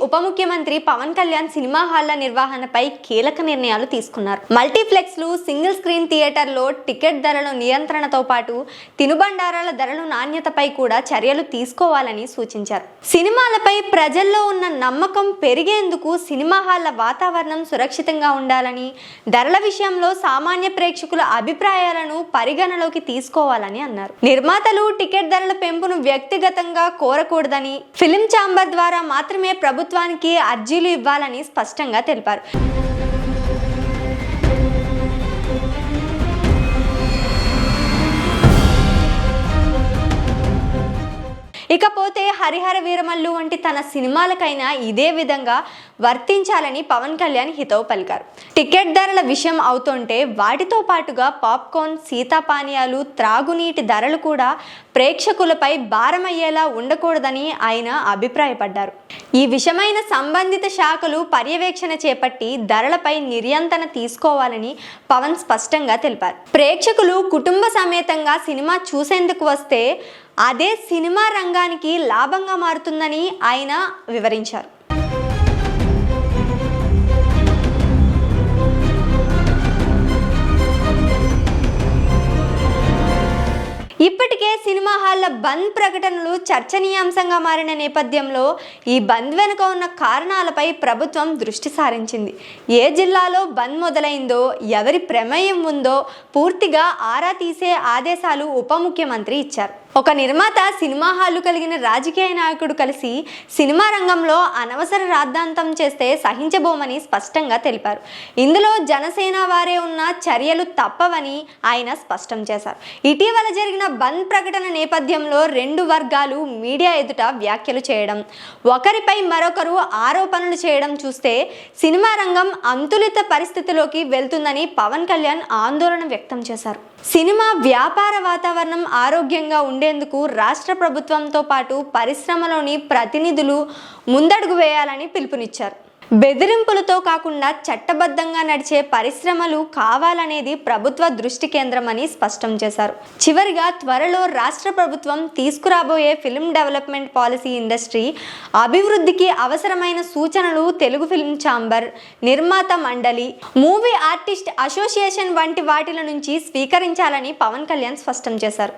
ఉప ముఖ్యమంత్రి పవన్ కళ్యాణ్ సినిమా హాళ్ల నిర్వహణపై కీలక నిర్ణయాలు తీసుకున్నారు. మల్టీప్లెక్స్లు, సింగిల్ స్క్రీన్ థియేటర్లో టికెట్ ధరల నియంత్రణతో పాటు తినుబండారాల ధరల నాణ్యతపై కూడా చర్యలు తీసుకోవాలని సూచించారు. సినిమాలపై ప్రజల్లో ఉన్న నమ్మకం పెరిగేందుకు సినిమా హాళ్ల వాతావరణం సురక్షితంగా ఉండాలని, ధరల విషయంలో సామాన్య ప్రేక్షకుల అభిప్రాయాలను పరిగణలోకి తీసుకోవాలని అన్నారు. నిర్మాతలు టికెట్ ధరల పెంపును వ్యక్తిగతంగా కోరకూడదని, ఫిలిం ఛాంబర్ ద్వారా మాత్రమే ప్రభుత్వానికి అర్జీలు ఇవ్వాలని స్పష్టంగా తెలిపారు. ఇకపోతే హరిహర వీరమల్లు వంటి తన సినిమాలకైనా ఇదే విధంగా వర్తించాలని పవన్ కళ్యాణ్ హితవు పలికారు. టికెట్ ధరల విషయం అవుతుంటే వాటితో పాటుగా పాప్కార్న్, సీతాపానీయాలు, త్రాగునీటి ధరలు కూడా ప్రేక్షకులపై భారమయ్యేలా ఉండకూడదని ఆయన అభిప్రాయపడ్డారు. ఈ విషయమైన సంబంధిత శాఖలు పర్యవేక్షణ చేపట్టి ధరలపై నియంత్రణ తీసుకోవాలని పవన్ స్పష్టంగా తెలిపారు. ప్రేక్షకులు కుటుంబ సమేతంగా సినిమా చూసేందుకు వస్తే అదే సినిమా రంగానికి లాభంగా మారుతుందని ఆయన వివరించారు. ఇప్పటికే సినిమా హాళ్ల బంద్ ప్రకటనలు చర్చనీయాంశంగా మారిన నేపథ్యంలో ఈ బంద్ వెనుక ఉన్న కారణాలపై ప్రభుత్వం దృష్టి సారించింది. ఏ జిల్లాలో బంద్ మొదలైందో, ఎవరి ప్రమేయం ఉందో పూర్తిగా ఆరా తీసే ఆదేశాలు ఉప ముఖ్యమంత్రి ఇచ్చారు. ఒక నిర్మాత, సినిమా హాళ్లు కలిగిన రాజకీయ నాయకుడు కలిసి సినిమా రంగంలో అనవసర రాద్ధాంతం చేస్తే సహించబోమని స్పష్టంగా తెలిపారు. ఇందులో జనసేన వారే ఉన్న చర్యలు తప్పవని ఆయన స్పష్టం చేశారు. ఇటీవల జరిగిన బంద్ ప్రకటన నేపథ్యంలో రెండు వర్గాలు మీడియా ఎదుట వ్యాఖ్యలు చేయడం, ఒకరిపై మరొకరు ఆరోపణలు చేయడం చూస్తే సినిమా రంగం అంతులిత పరిస్థితిలోకి వెళ్తుందని పవన్ కళ్యాణ్ ఆందోళన వ్యక్తం చేశారు. సినిమా వ్యాపార వాతావరణం ఆరోగ్యంగా ఉండేందుకు రాష్ట్ర ప్రభుత్వంతో పాటు పరిశ్రమలోని ప్రతినిధులు ముందడుగు వేయాలని పిలుపునిచ్చారు. బెదిరింపులతో కాకుండా చట్టబద్ధంగా నడిచే పరిశ్రమలు కావాలనేది ప్రభుత్వ దృష్టి కేంద్రమని స్పష్టం చేశారు. చివరిగా త్వరలో రాష్ట్ర ప్రభుత్వం తీసుకురాబోయే ఫిల్మ్ డెవలప్మెంట్ పాలసీ ఇండస్ట్రీ అభివృద్ధికి అవసరమైన సూచనలు తెలుగు ఫిల్మ్ ఛాంబర్, నిర్మాత మండలి, మూవీ ఆర్టిస్ట్ అసోసియేషన్ వంటి వాటిల నుంచి స్వీకరించాలని పవన్ కళ్యాణ్ స్పష్టం చేశారు.